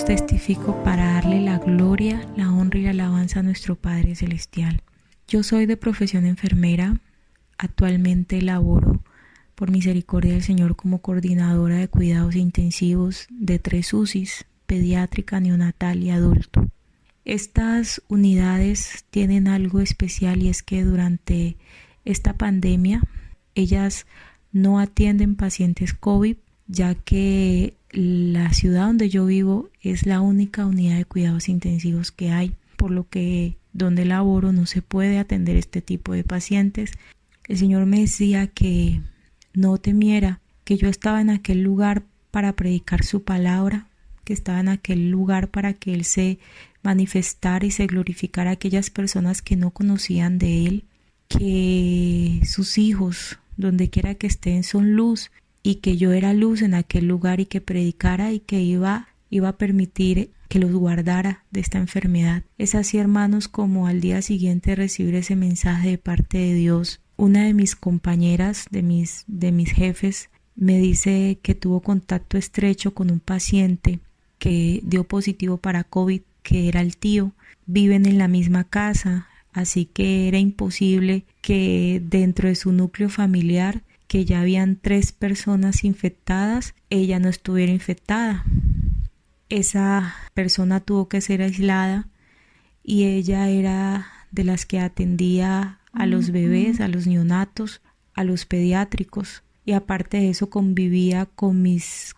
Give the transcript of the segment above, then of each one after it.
testifico para darle la gloria, la honra y la alabanza a nuestro Padre Celestial. Yo soy de profesión enfermera, actualmente laboro por misericordia del Señor como coordinadora de cuidados intensivos de 3 UCIs, pediátrica, neonatal y adulto. Estas unidades tienen algo especial y es que durante esta pandemia ellas no atienden pacientes COVID, ya que la ciudad donde yo vivo es la única unidad de cuidados intensivos que hay, por lo que donde laboro no se puede atender este tipo de pacientes. El Señor me decía que no temiera, que yo estaba en aquel lugar para predicar su palabra, que estaba en aquel lugar para que Él se manifestara y se glorificara a aquellas personas que no conocían de Él, que sus hijos, donde quiera que estén, son luz, y que yo era luz en aquel lugar y que predicara y que iba a permitir que los guardara de esta enfermedad. Es así, hermanos, como al día siguiente de recibir ese mensaje de parte de Dios, una de mis compañeras, de mis jefes, me dice que tuvo contacto estrecho con un paciente que dio positivo para COVID, que era el tío. Viven en la misma casa, así que era imposible que dentro de su núcleo familiar, que ya habían 3 personas infectadas, ella no estuviera infectada. Esa persona tuvo que ser aislada y ella era de las que atendía a los bebés, a los neonatos, a los pediátricos, y aparte de eso convivía con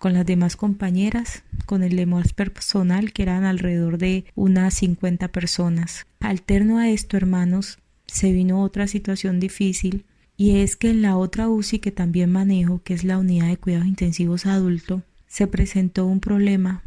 las demás compañeras, con el demás personal, que eran alrededor de unas 50 personas. Alterno a esto, hermanos, se vino otra situación difícil, y es que en la otra UCI que también manejo, que es la unidad de cuidados intensivos adulto, se presentó un problema.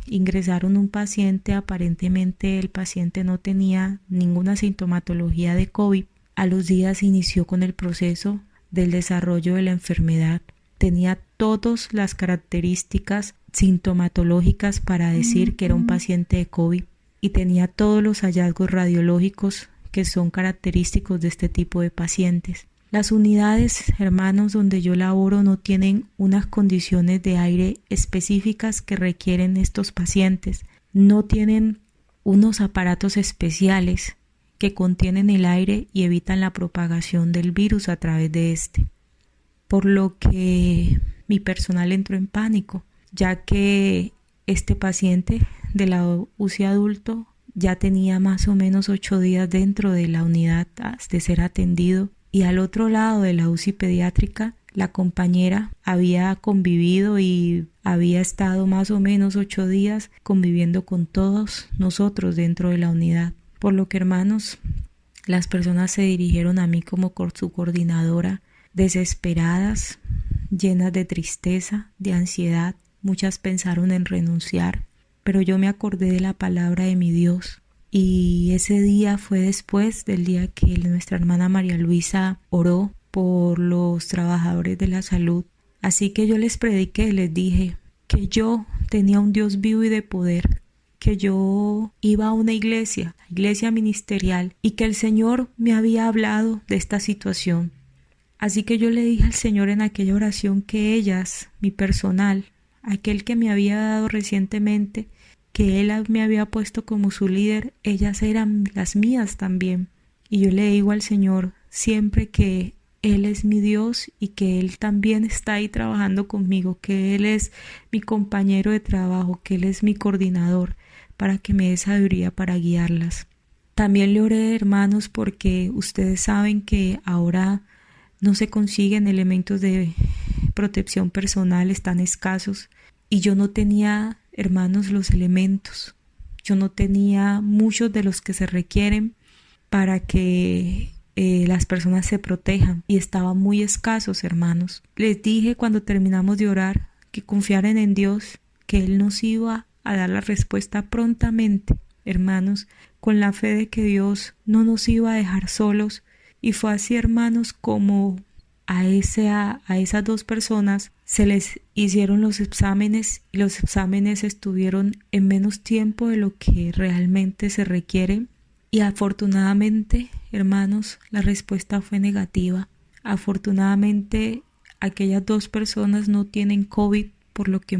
Ingresaron un paciente, aparentemente el paciente no tenía ninguna sintomatología de COVID. A los días inició con el proceso del desarrollo de la enfermedad. Tenía todas las características sintomatológicas para decir que era un paciente de COVID y tenía todos los hallazgos radiológicos que son característicos de este tipo de pacientes. Las unidades, hermanos, donde yo laboro no tienen unas condiciones de aire específicas que requieren estos pacientes. No tienen unos aparatos especiales que contienen el aire y evitan la propagación del virus a través de este. Por lo que mi personal entró en pánico, ya que este paciente de la UCI adulto ya tenía más o menos 8 días dentro de la unidad de ser atendido, y al otro lado de la UCI pediátrica la compañera había convivido y había estado más o menos 8 días conviviendo con todos nosotros dentro de la unidad. Por lo que, hermanos, las personas se dirigieron a mí como su coordinadora, desesperadas, llenas de tristeza, de ansiedad. Muchas pensaron en renunciar, pero yo me acordé de la palabra de mi Dios. Y ese día fue después del día que nuestra hermana María Luisa oró por los trabajadores de la salud. Así que yo les prediqué, les dije que yo tenía un Dios vivo y de poder, que yo iba a una iglesia ministerial, y que el Señor me había hablado de esta situación. Así que yo le dije al Señor en aquella oración que ellas, mi personal, aquel que me había dado recientemente, que Él me había puesto como su líder, ellas eran las mías también. Y yo le digo al Señor siempre que Él es mi Dios y que Él también está ahí trabajando conmigo, que Él es mi compañero de trabajo, que Él es mi coordinador, para que me dé sabiduría para guiarlas. También le oré, hermanos, porque ustedes saben que ahora no se consiguen elementos de protección personal, están escasos, y yo no tenía, hermanos, los elementos. Yo no tenía muchos de los que se requieren para que las personas se protejan, y estaban muy escasos, hermanos. Les dije cuando terminamos de orar que confiaran en Dios, que Él nos iba a dar la respuesta prontamente, hermanos, con la fe de que Dios no nos iba a dejar solos. Y fue así, hermanos, como a esas 2 personas se les hicieron los exámenes, y los exámenes estuvieron en menos tiempo de lo que realmente se requiere. Y afortunadamente, hermanos, la respuesta fue negativa. Afortunadamente, aquellas 2 personas no tienen COVID, por lo que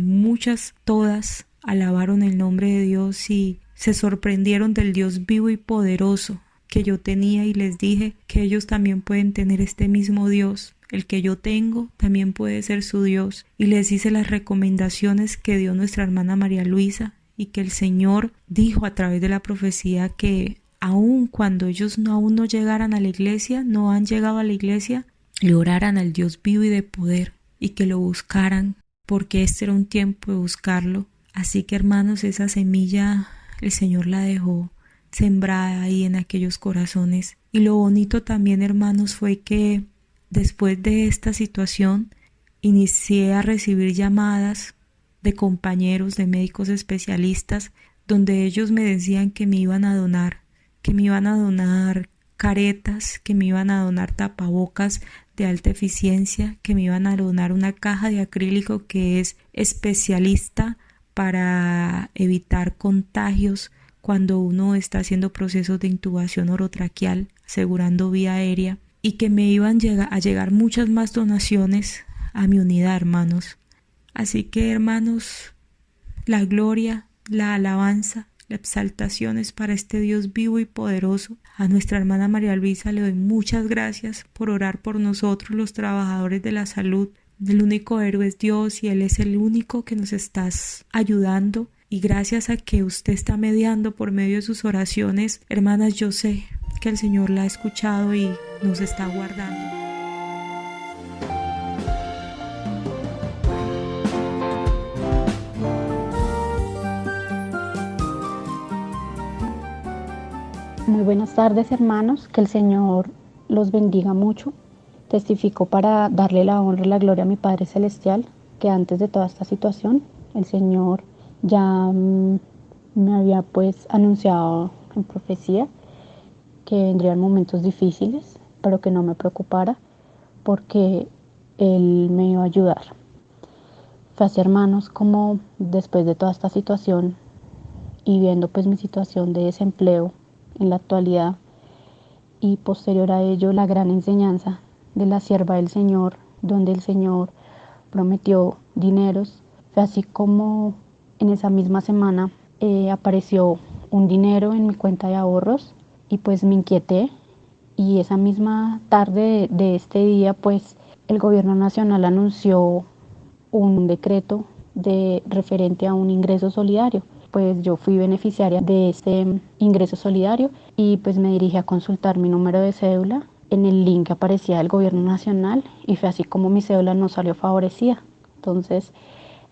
todas alabaron el nombre de Dios y se sorprendieron del Dios vivo y poderoso que yo tenía, y les dije que ellos también pueden tener este mismo Dios. El que yo tengo también puede ser su Dios, y les hice las recomendaciones que dio nuestra hermana María Luisa y que el Señor dijo a través de la profecía, que aun cuando ellos aún no llegaran a la iglesia, no han llegado a la iglesia, le oraran al Dios vivo y de poder y que lo buscaran, porque este era un tiempo de buscarlo. Así que, hermanos, esa semilla el Señor la dejó sembrada ahí en aquellos corazones. Y lo bonito también, hermanos, fue que después de esta situación inicié a recibir llamadas de compañeros, de médicos especialistas, donde ellos me decían que me iban a donar caretas, que me iban a donar tapabocas de alta eficiencia, que me iban a donar una caja de acrílico que es especialista para evitar contagios cuando uno está haciendo procesos de intubación orotraqueal, asegurando vía aérea, y que me iban a llegar muchas más donaciones a mi unidad, hermanos. Así que, hermanos, la gloria, la alabanza, la exaltación es para este Dios vivo y poderoso. A nuestra hermana María Luisa le doy muchas gracias por orar por nosotros, los trabajadores de la salud. El único héroe es Dios y Él es el único que nos está ayudando. Y gracias a que usted está mediando por medio de sus oraciones, hermanas, yo sé que el Señor la ha escuchado y nos está guardando. Muy buenas tardes, hermanos, que el Señor los bendiga mucho. Testifico para darle la honra y la gloria a mi Padre Celestial, que antes de toda esta situación, el Señor ya me había anunciado en profecía que vendrían momentos difíciles, pero que no me preocupara porque Él me iba a ayudar. Fue así, hermanos, como después de toda esta situación y viendo mi situación de desempleo en la actualidad, y posterior a ello la gran enseñanza de la sierva del Señor, donde el Señor prometió dineros, fue así como en esa misma semana apareció un dinero en mi cuenta de ahorros y me inquieté, y esa misma tarde de este día el gobierno nacional anunció un decreto referente a un ingreso solidario. Yo fui beneficiaria de este ingreso solidario y me dirigí a consultar mi número de cédula. En el link que aparecía del gobierno nacional, y fue así como mi cédula no salió favorecida. Entonces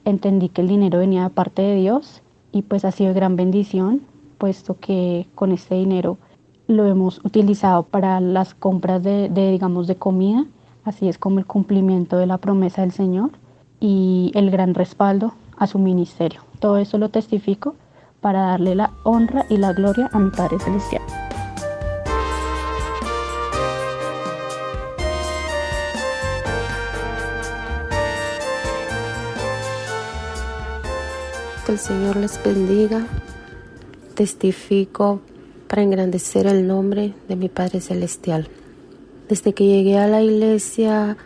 entendí que el dinero venía de parte de Dios y ha sido de gran bendición, puesto que con este dinero lo hemos utilizado para las compras de comida. Así es como el cumplimiento de la promesa del Señor y el gran respaldo a su ministerio. Todo eso lo testifico para darle la honra y la gloria a mi Padre Celestial. Que el Señor les bendiga. Testifico para engrandecer el nombre de mi Padre Celestial. Desde que llegué a la iglesia,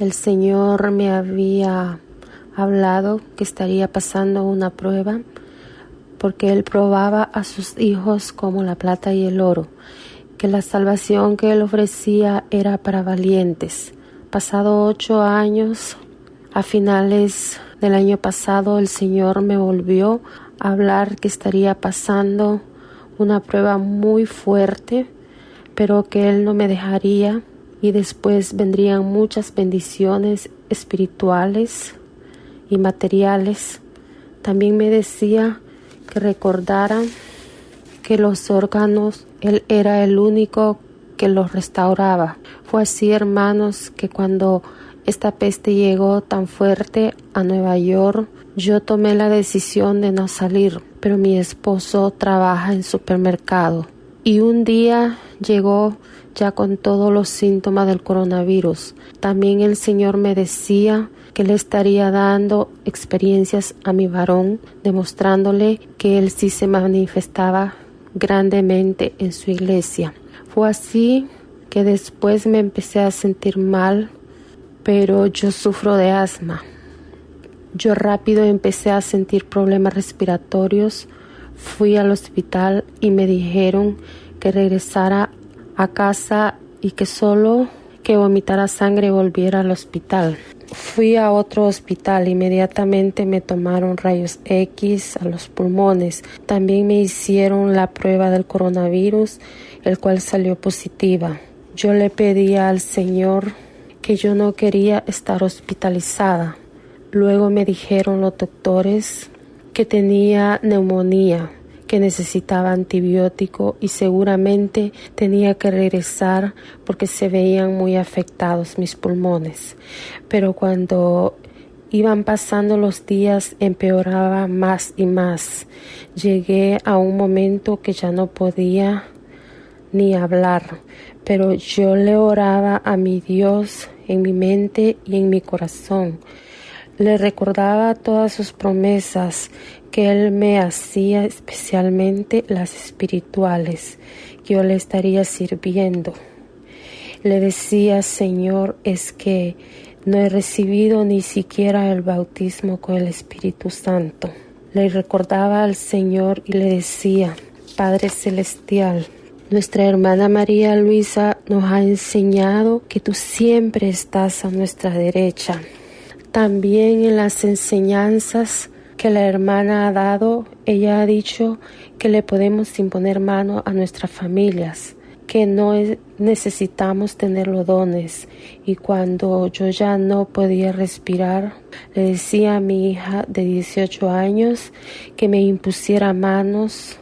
el Señor me había hablado que estaría pasando una prueba, porque Él probaba a sus hijos como la plata y el oro, que la salvación que Él ofrecía era para valientes. Pasado 8 años, a finales del año pasado, el Señor me volvió a hablar que estaría pasando una prueba muy fuerte, pero que Él no me dejaría, y después vendrían muchas bendiciones espirituales y materiales. También me decía que recordara que los órganos, Él era el único que los restauraba. Fue así, hermanos, que cuando esta peste llegó tan fuerte a Nueva York, yo tomé la decisión de no salir, pero mi esposo trabaja en supermercado. Y un día llegó ya con todos los síntomas del coronavirus. También el Señor me decía que le estaría dando experiencias a mi varón, demostrándole que él sí se manifestaba grandemente en su iglesia. Fue así que después me empecé a sentir mal, pero yo sufro de asma. Yo rápido empecé a sentir problemas respiratorios. Fui al hospital y me dijeron que regresara a casa y que solo que vomitara sangre volviera al hospital. Fui a otro hospital, inmediatamente me tomaron rayos X a los pulmones. También me hicieron la prueba del coronavirus, el cual salió positiva. Yo le pedí al Señor que yo no quería estar hospitalizada. Luego me dijeron los doctores que tenía neumonía, que necesitaba antibiótico y seguramente tenía que regresar porque se veían muy afectados mis pulmones. Pero cuando iban pasando los días empeoraba más y más. Llegué a un momento que ya no podía ni hablar, pero yo le oraba a mi Dios en mi mente y en mi corazón. Le recordaba todas sus promesas que Él me hacía, especialmente las espirituales, que yo le estaría sirviendo. Le decía, Señor, es que no he recibido ni siquiera el bautismo con el Espíritu Santo. Le recordaba al Señor y le decía, Padre Celestial, nuestra hermana María Luisa nos ha enseñado que tú siempre estás a nuestra derecha. También en las enseñanzas que la hermana ha dado, ella ha dicho que le podemos imponer mano a nuestras familias, que no necesitamos tener los dones. Y cuando yo ya no podía respirar, le decía a mi hija de 18 años que me impusiera manos.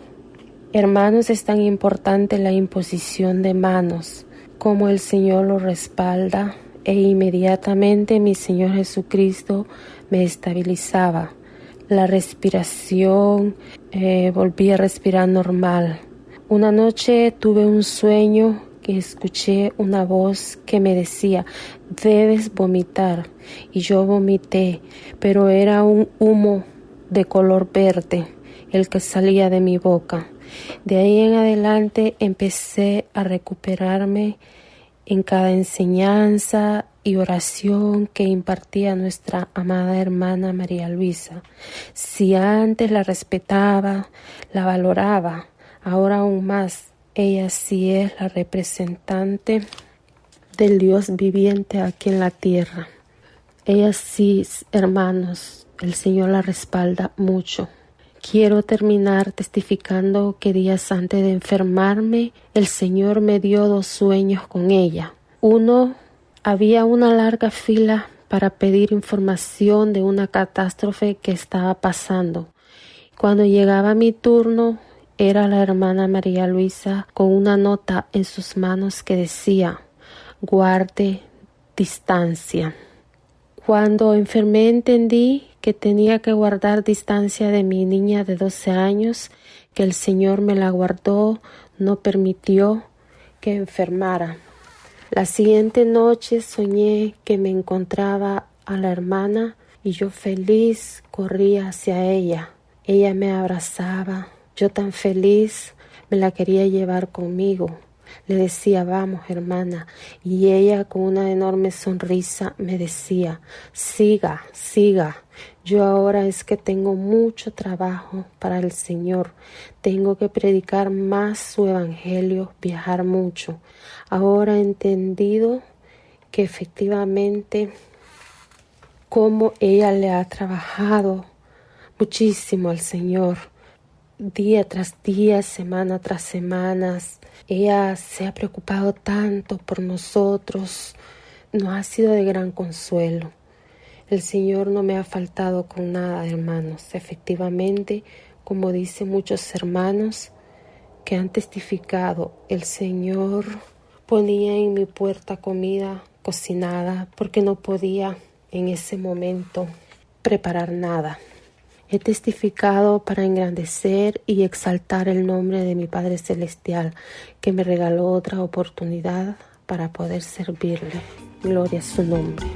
Hermanos, es tan importante la imposición de manos, como el Señor lo respalda. E inmediatamente mi Señor Jesucristo me estabilizaba. La respiración, volví a respirar normal. Una noche tuve un sueño que escuché una voz que me decía, debes vomitar. Y yo vomité, pero era un humo de color verde el que salía de mi boca. De ahí en adelante empecé a recuperarme en cada enseñanza y oración que impartía nuestra amada hermana María Luisa. Si antes la respetaba, la valoraba, ahora aún más, ella sí es la representante del Dios viviente aquí en la tierra. Ella sí, hermanos, el Señor la respalda mucho. Quiero terminar testificando que días antes de enfermarme, el Señor me dio 2 sueños con ella. Uno, había una larga fila para pedir información de una catástrofe que estaba pasando. Cuando llegaba mi turno, era la hermana María Luisa con una nota en sus manos que decía, guarde distancia. Cuando enfermé entendí que tenía que guardar distancia de mi niña de 12 años, que el Señor me la guardó, no permitió que enfermara. La siguiente noche soñé que me encontraba a la hermana y yo feliz corría hacia ella. Ella me abrazaba, yo tan feliz me la quería llevar conmigo. Le decía, vamos hermana, y ella con una enorme sonrisa me decía, siga, siga. Yo ahora es que tengo mucho trabajo para el Señor, tengo que predicar más su evangelio, viajar mucho. Ahora he entendido que efectivamente cómo ella le ha trabajado muchísimo al Señor, día tras día, semana tras semana. Ella se ha preocupado tanto por nosotros, nos ha sido de gran consuelo. El Señor no me ha faltado con nada, hermanos. Efectivamente, como dicen muchos hermanos que han testificado, el Señor ponía en mi puerta comida cocinada porque no podía en ese momento preparar nada. He testificado para engrandecer y exaltar el nombre de mi Padre Celestial, que me regaló otra oportunidad para poder servirle. Gloria a su nombre.